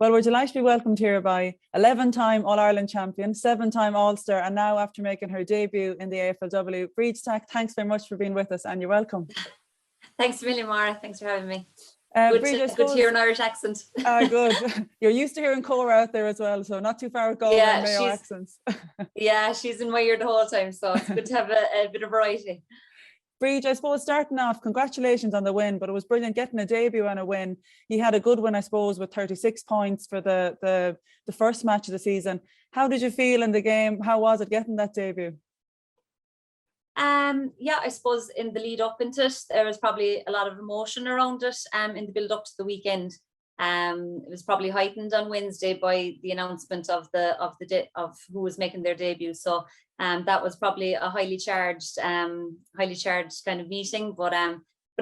Well, we're delighted to be welcomed here by 11-time All-Ireland champion, 7-time All-Star, and now after making her debut in the AFLW, Bríd, thanks very much for being with us, and you're welcome. Thanks a million, Mara. Thanks for having me. Bríd, good to hear an Irish accent. Good. You're used to hearing Cora out there as well, so not too far with Galway and Mayo accents. Yeah, she's in my ear the whole time, so it's good to have a bit of variety. Bríd, I suppose starting off, congratulations on the win, but it was brilliant getting a debut and a win. You had a good win, I suppose, with 36 points for the first match of the season. How did you feel in the game? How was it getting that debut? Yeah, I suppose in the lead up into it, there was probably a lot of emotion around it. In the build up to the weekend, it was probably heightened on Wednesday by the announcement of who was making their debut. So that was probably a highly charged kind of meeting. But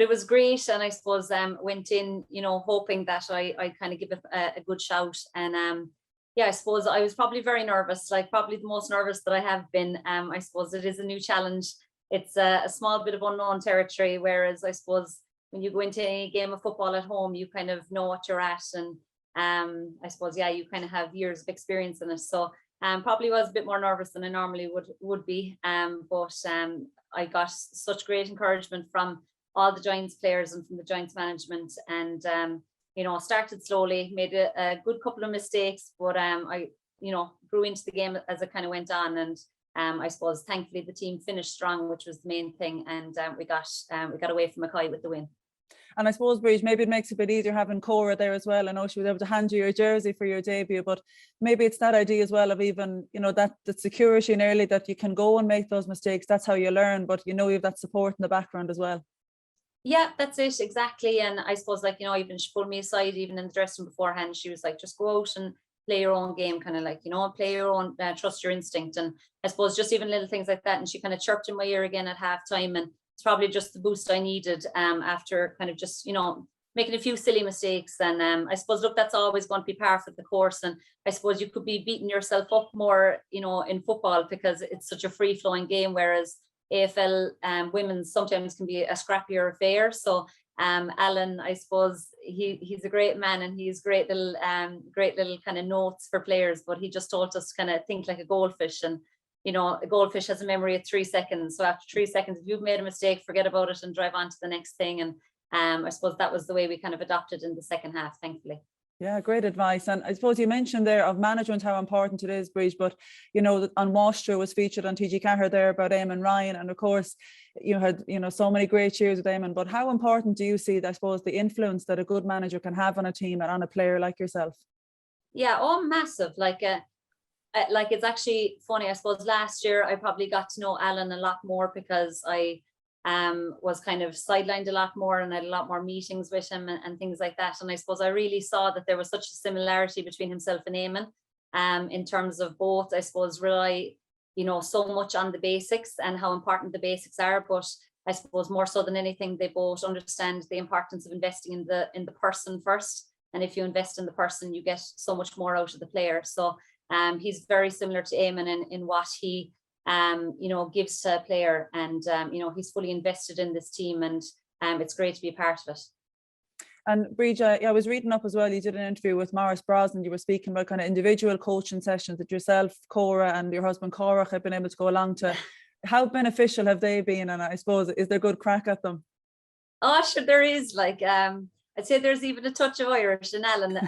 it was great, and I suppose went in, hoping that I kind of give it a good shout. And yeah, I suppose I was probably very nervous, like probably the most nervous that I have been. I suppose it is a new challenge. It's a small bit of unknown territory, whereas I suppose when you go into any game of football at home, you kind of know what you're at. And I suppose, yeah, you kind of have years of experience in it. So probably was a bit more nervous than I normally would be. But I got such great encouragement from all the Giants players and from the Giants management. And started slowly, made a good couple of mistakes, but I grew into the game as it kind of went on. And I suppose thankfully the team finished strong, which was the main thing, and we got away from Mackay with the win. And I suppose, Bríd, maybe it makes it a bit easier having Cora there as well. I know she was able to hand you your jersey for your debut, but maybe it's that idea as well of even, that security and early that you can go and make those mistakes. That's how you learn, but you have that support in the background as well. Yeah, that's it, exactly. And I suppose, even she pulled me aside, even in the dressing room beforehand, she was like, just go out and play your own game, kind of like, play your own, trust your instinct. And I suppose just even little things like that. And she kind of chirped in my ear again at halftime, and it's probably just the boost I needed after kind of just, making a few silly mistakes. And I suppose, look, that's always going to be part of the course. And I suppose you could be beating yourself up more, in football, because it's such a free flowing game, whereas AFL women's sometimes can be a scrappier affair. So Alan, I suppose he's a great man, and he's great little kind of notes for players, but he just told us to kind of think like a goldfish. And a goldfish has a memory of 3 seconds. So after 3 seconds, if you've made a mistake, forget about it and drive on to the next thing. And I suppose that was the way we kind of adopted in the second half, thankfully. Yeah, great advice. And I suppose you mentioned there of management, how important it is, Bríd, but on Wastrel was featured on TG4 there about Eamon Ryan, and of course you had so many great years with Eamon. But how important do you see, I suppose, the influence that a good manager can have on a team and on a player like yourself? Yeah, massive. Like it's actually funny, I suppose last year I probably got to know Alan a lot more because I was kind of sidelined a lot more, and I had a lot more meetings with him and things like that. And I suppose I really saw that there was such a similarity between himself and Eamon in terms of both, I suppose, rely so much on the basics and how important the basics are, but I suppose more so than anything, they both understand the importance of investing in the person first. And if you invest in the person, you get so much more out of the player. So he's very similar to Eamon in what he gives to a player, and he's fully invested in this team, and it's great to be a part of it. And Bríd, I was reading up as well, you did an interview with Maurice Brosnan. You were speaking about kind of individual coaching sessions that yourself, Cora, and your husband Cora have been able to go along to. How beneficial have they been, and I suppose, is there good crack at them? Oh, sure, there is. I'd say there's even a touch of Irish in Alan.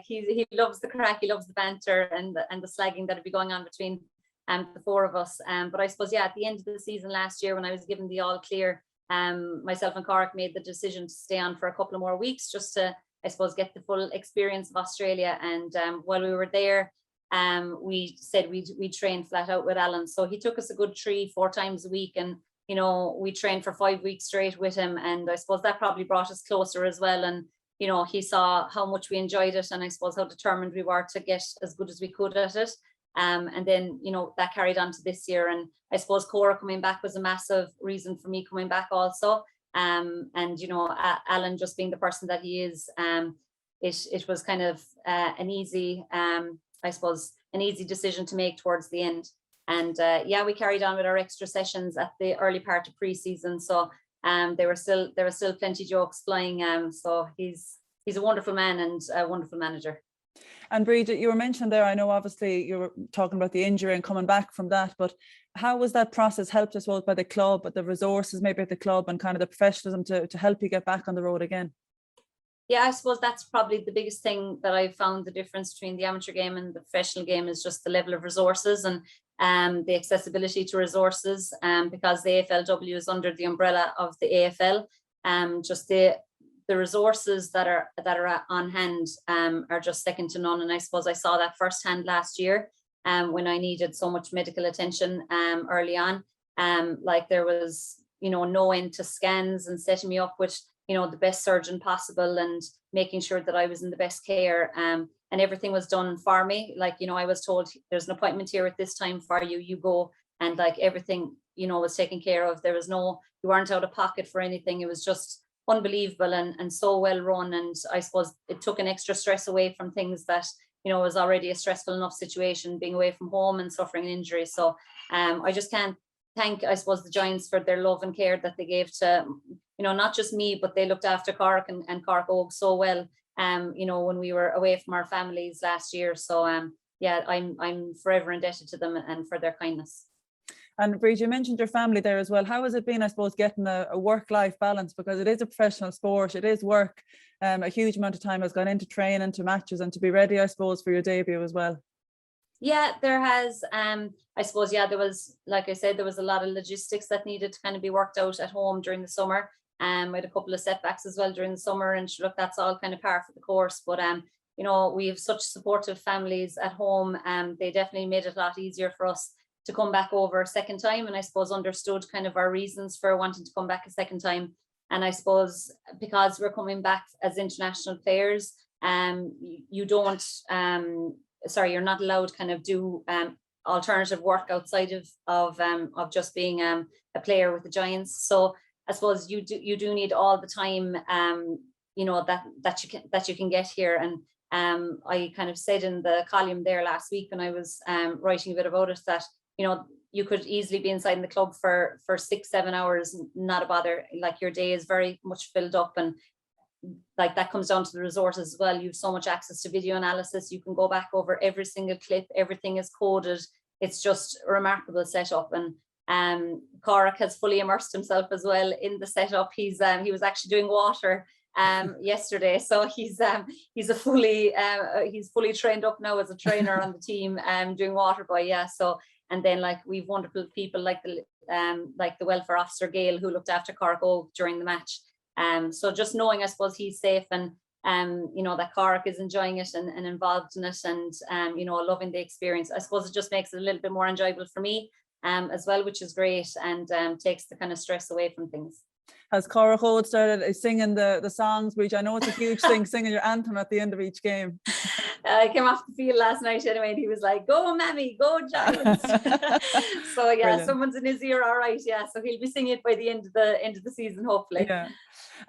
He loves the crack, he loves the banter and the slagging that'd be going on between the four of us. But I suppose, at the end of the season last year, when I was given the all clear, myself and Cork made the decision to stay on for a couple of more weeks, just to, I suppose, get the full experience of Australia. And while we were there, we said we'd train flat out with Alan. So he took us a good 3-4 times a week, and we trained for 5 weeks straight with him. And I suppose that probably brought us closer as well. And he saw how much we enjoyed it, and I suppose how determined we were to get as good as we could at it. And then, that carried on to this year. And I suppose Cora coming back was a massive reason for me coming back also. And, Alan just being the person that he is, it was kind of an easy decision to make towards the end. And we carried on with our extra sessions at the early part of pre-season. So there were still plenty of jokes flying. So he's a wonderful man and a wonderful manager. And Bríd, you were mentioned there, I know obviously you were talking about the injury and coming back from that, but how was that process helped, I suppose, by the club, but the resources maybe at the club and kind of the professionalism to help you get back on the road again? Yeah, I suppose that's probably the biggest thing that I've found the difference between the amateur game and the professional game is just the level of resources and the accessibility to resources, because the AFLW is under the umbrella of the AFL. Just the resources that are on hand are just second to none. And I suppose I saw that firsthand last year when I needed so much medical attention early on. Like there was, no end to scans and setting me up with, the best surgeon possible and making sure that I was in the best care. And everything was done for me. Like, I was told there's an appointment here at this time for you, you go, and like everything, was taken care of. There was you weren't out of pocket for anything. It was just unbelievable and so well run. And I suppose it took an extra stress away from things that, was already a stressful enough situation, being away from home and suffering an injury. So I just can't thank, I suppose, the Giants for their love and care that they gave to, not just me, but they looked after Cork and Cork Oak so well, when we were away from our families last year. So yeah, I'm forever indebted to them and for their kindness. And Bríd, you mentioned your family there as well. How has it been, I suppose, getting a work-life balance? Because it is a professional sport, it is work. A huge amount of time has gone into training, to matches, and to be ready, I suppose, for your debut as well. Yeah, there has. I suppose, yeah, there was, like I said, there was a lot of logistics that needed to kind of be worked out at home during the summer. We had a couple of setbacks as well during the summer, and look, that's all kind of par for the course. But we have such supportive families at home. They definitely made it a lot easier for us to come back over a second time, and I suppose understood kind of our reasons for wanting to come back a second time. And I suppose because we're coming back as international players, you don't you're not allowed to kind of do alternative work outside of just being a player with the Giants. So I suppose you do need all the time that you can get here. And I kind of said in the column there last week when I was writing a bit about it that you could easily be inside in the club for 6-7 hours, not a bother. Like your day is very much filled up, and like that comes down to the resources as well. You have so much access to video analysis. You can go back over every single clip. Everything is coded. It's just a remarkable setup. And Cork has fully immersed himself as well in the setup. He was actually doing water yesterday, so he's fully trained up now as a trainer on the team, doing water boy. Yeah, so. And then like we've wonderful people like the welfare officer Gail, who looked after Cork Oak during the match. So just knowing, I suppose, he's safe and that Cork is enjoying it and involved in it and loving the experience. I suppose it just makes it a little bit more enjoyable for me as well, which is great, and takes the kind of stress away from things. Has Cork Oak started singing the songs, which I know it's a huge thing, singing your anthem at the end of each game? I came off the field last night anyway, and he was like, "Go, Mammy, go Giants!" So yeah, brilliant. Someone's in his ear, all right. Yeah, so he'll be singing it by the end of the season, hopefully. Yeah.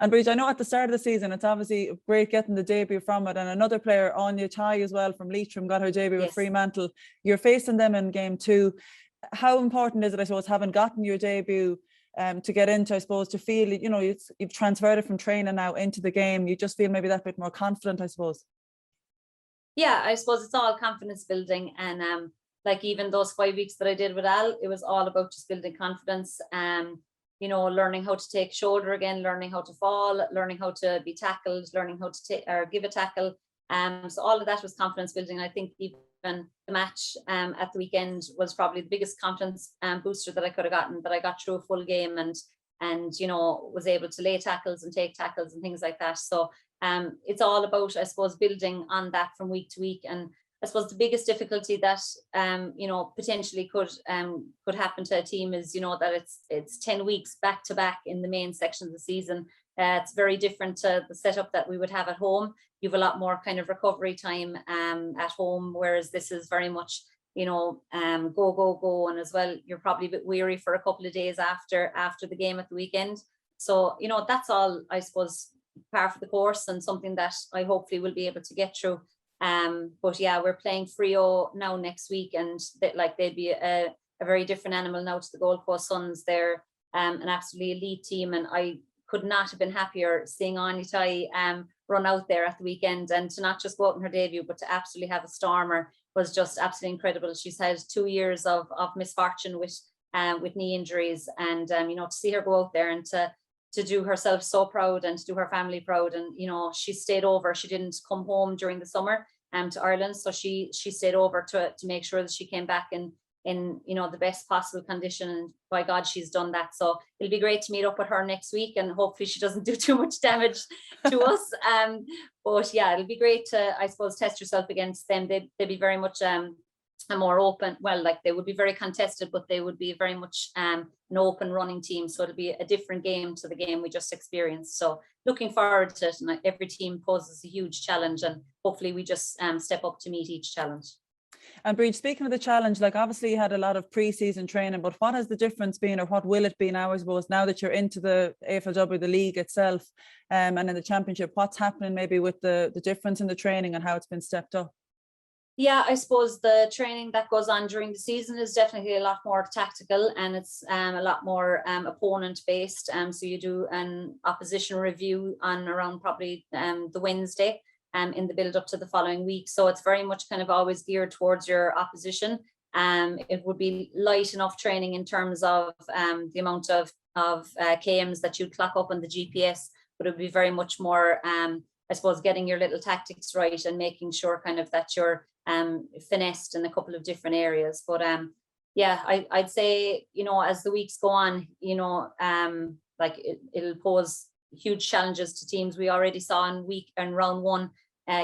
And Bríd, I know at the start of the season, it's obviously great getting the debut from it. And another player, Anya Tai as well from Leitrim, got her debut with Fremantle. You're facing them in game 2. How important is it, I suppose, having gotten your debut to get into, I suppose, to feel, you've transferred it from training now into the game. You just feel maybe that bit more confident, I suppose. Yeah, I suppose it's all confidence building. And like even those 5 weeks that I did with Al, it was all about just building confidence. Learning how to take shoulder again, learning how to fall, learning how to be tackled, learning how to take or give a tackle. So all of that was confidence building. I think even the match at the weekend was probably the biggest confidence booster that I could have gotten, that I got through a full game and was able to lay tackles and take tackles and things like that. So it's all about, I suppose, building on that from week to week. And I suppose the biggest difficulty that potentially could happen to a team is that it's 10 weeks back to back in the main section of the season. It's very different to the setup that we would have at home. You have a lot more kind of recovery time at home, whereas this is very much go, and as well you're probably a bit weary for a couple of days after the game at the weekend. So that's all, I suppose, par for the course, and something that I hopefully will be able to get through. But yeah, we're playing Frio now next week, and they'd be a very different animal now to the Gold Coast Suns. They're an absolutely elite team, and I could not have been happier seeing Anitai run out there at the weekend, and to not just go out in her debut, but to absolutely have a stormer was just absolutely incredible. She's had 2 years of misfortune with knee injuries, and you know, to see her go out there and to do herself so proud and to do her family proud, and you know, she stayed over. She didn't come home during the summer to Ireland, so she stayed over to make sure that she came back in you know, the best possible condition, and by God, she's done that. So it'll be great to meet up with her next week, and hopefully she doesn't do too much damage to us. But yeah, it'll be great to, I suppose, test yourself against them. They'd be very much a more open, well, like they would be very contested, but they would be very much an open running team. So it'll be a different game to the game we just experienced. So looking forward to it, and every team poses a huge challenge, and hopefully we just step up to meet each challenge. And Bríd, speaking of the challenge, like obviously you had a lot of pre-season training, but what has the difference been, or what will it be now, I suppose, now that you're into the AFLW, the league itself, and in the championship? What's happening maybe with the difference in the training and how it's been stepped up? Yeah, I suppose the training that goes on during the season is definitely a lot more tactical, and it's a lot more opponent based. So you do an opposition review on around probably the Wednesday in the build up to the following week. So it's very much kind of always geared towards your opposition. It would be light enough training in terms of the amount of KMs that you'd clock up on the GPS, but it would be very much more, I suppose, getting your little tactics right and making sure kind of that you're finessed in a couple of different areas. But yeah, I'd say, you know, as the weeks go on, you know, like it'll pose huge challenges to teams. We already saw in round one,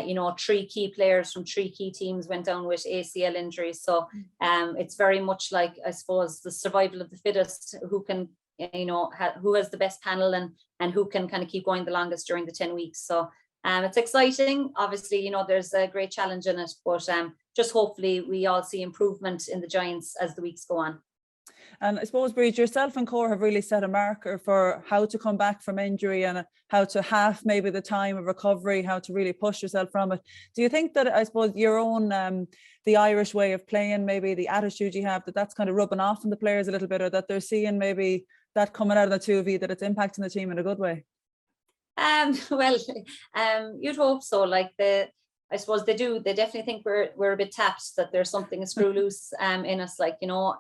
you know, 3 key players from 3 key teams went down with ACL injuries. So it's very much like, I suppose, the survival of the fittest, who can, you know, who has the best panel and who can kind of keep going the longest during the 10 weeks. So it's exciting. Obviously, you know, there's a great challenge in it, but just hopefully we all see improvement in the Giants as the weeks go on. And I suppose, Bríd, yourself and Cora have really set a marker for how to come back from injury and how to half maybe the time of recovery, how to really push yourself from it. Do you think that, I suppose, your own, the Irish way of playing, maybe the attitude you have, that's kind of rubbing off on the players a little bit, or that they're seeing maybe that coming out of the two of you, that it's impacting the team in a good way? Well, you'd hope so. Like I suppose they definitely think we're a bit tapped, that there's something a screw loose in us, like, you know.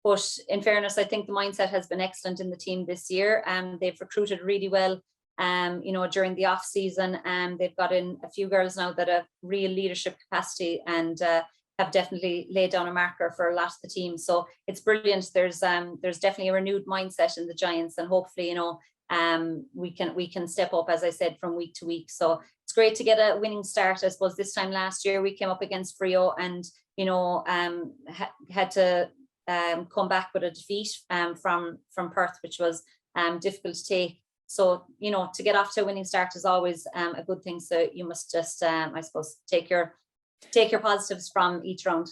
But in fairness, I think the mindset has been excellent in the team this year. They've recruited really well, you know, during the off season, and they've got in a few girls now that have real leadership capacity and have definitely laid down a marker for a lot of the team. So it's brilliant. There's definitely a renewed mindset in the Giants, and hopefully, you know, we can step up, as I said, from week to week. So it's great to get a winning start. I suppose this time last year we came up against Frio and, you know, had to come back with a defeat from Perth, which was difficult to take. So, you know, to get off to a winning start is always a good thing. So you must just, I suppose, take your positives from each round.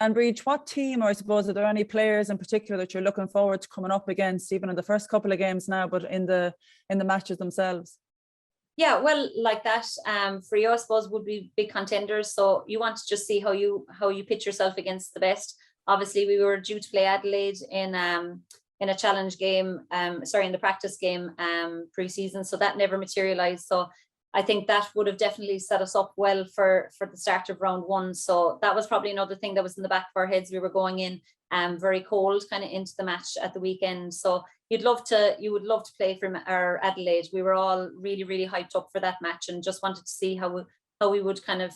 And Bríd, what team, or I suppose, are there any players in particular that you're looking forward to coming up against, even in the first couple of games now, but in the matches themselves? Yeah, well, like that, Frio, I suppose, would be big contenders. So you want to just see how you pitch yourself against the best. Obviously, we were due to play Adelaide in a challenge game, in the practice game pre-season, so that never materialized. So I think that would have definitely set us up well for the start of round one. So that was probably another thing that was in the back of our heads. We were going in very cold kind of into the match at the weekend. So you would love to play for our Adelaide. We were all really, really hyped up for that match and just wanted to see how we would kind of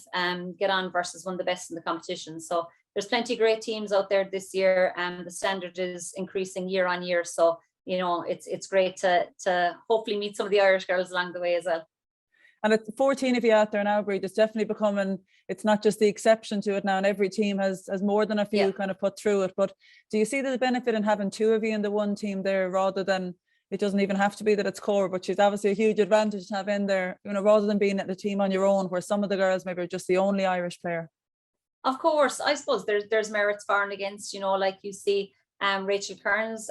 get on versus one of the best in the competition. So there's plenty of great teams out there this year, and the standard is increasing year on year. So, you know, it's great to hopefully meet some of the Irish girls along the way as well. And it's 14 of you out there now, Bríd. It's definitely becoming, it's not just the exception to it now, and every team has more than a few kind of put through it. But do you see the benefit in having 2 of you in the one team there, rather than, it doesn't even have to be that it's Cora, but she's obviously a huge advantage to have in there, you know, rather than being at the team on your own, where some of the girls maybe are just the only Irish player? Of course, I suppose there's merits for and against, you know, like you see Rachel Kearns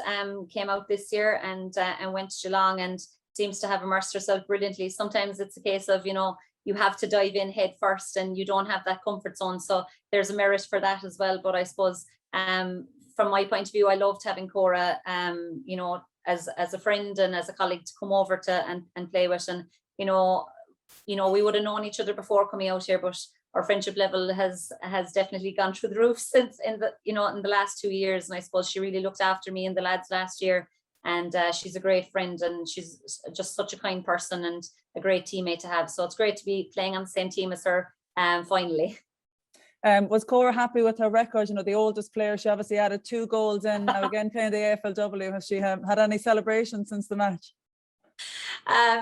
came out this year and went to Geelong and seems to have immersed herself brilliantly. Sometimes it's a case of, you know, you have to dive in head first and you don't have that comfort zone. So there's a merit for that as well. But I suppose from my point of view, I loved having Cora, you know, as a friend and as a colleague to come over to and play with. And you know, we would have known each other before coming out here, but our friendship level has definitely gone through the roof since in the last 2 years. And I suppose she really looked after me and the lads last year. And she's a great friend, and she's just such a kind person and a great teammate to have. So it's great to be playing on the same team as her finally. Was Cora happy with her record? You know, the oldest player, she obviously added 2 goals in, now again playing the AFLW. Has she had any celebrations since the match?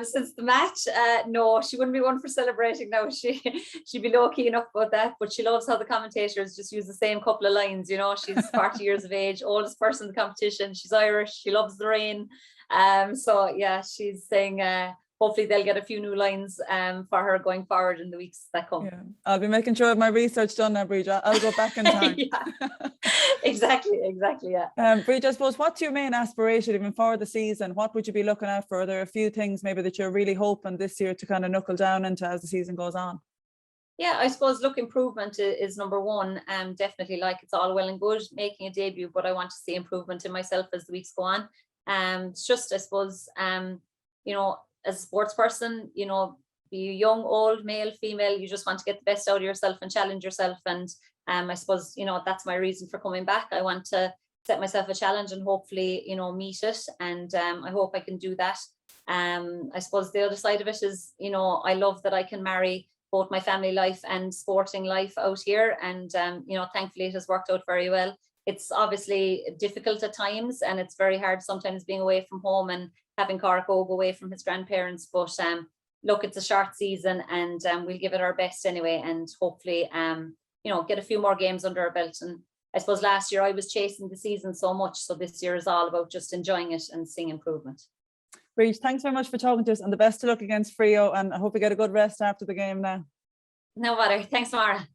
Since the match, no, she wouldn't be one for celebrating now. She'd be low key enough about that, but she loves how the commentators just use the same couple of lines. You know, she's 40 years of age, oldest person in the competition. She's Irish. She loves the rain. So yeah, she's saying hopefully they'll get a few new lines for her going forward in the weeks that come. Yeah, I'll be making sure I have my research done now, Bríd. I'll go back in time. Exactly, yeah. Bríd, I suppose, what's your main aspiration even for the season? What would you be looking out for? Are there a few things maybe that you're really hoping this year to kind of knuckle down into as the season goes on? Yeah, I suppose, look, improvement is number one. Definitely, like, it's all well and good making a debut, but I want to see improvement in myself as the weeks go on. It's just, I suppose, you know, as a sports person, you know, be you young, old, male, female, you just want to get the best out of yourself and challenge yourself. And I suppose, you know, that's my reason for coming back. I want to set myself a challenge and hopefully, you know, meet it. And I hope I can do that. I suppose the other side of it is, you know, I love that I can marry both my family life and sporting life out here. And, you know, thankfully it has worked out very well. It's obviously difficult at times, and it's very hard sometimes being away from home and having Cork go away from his grandparents. But look, it's a short season, and we'll give it our best anyway, and hopefully, you know, get a few more games under our belt. And I suppose last year I was chasing the season so much, so this year is all about just enjoying it and seeing improvement. Bríd, thanks very much for talking to us, and the best of luck against Frio, and I hope you get a good rest after the game now. No matter. Thanks, Mara.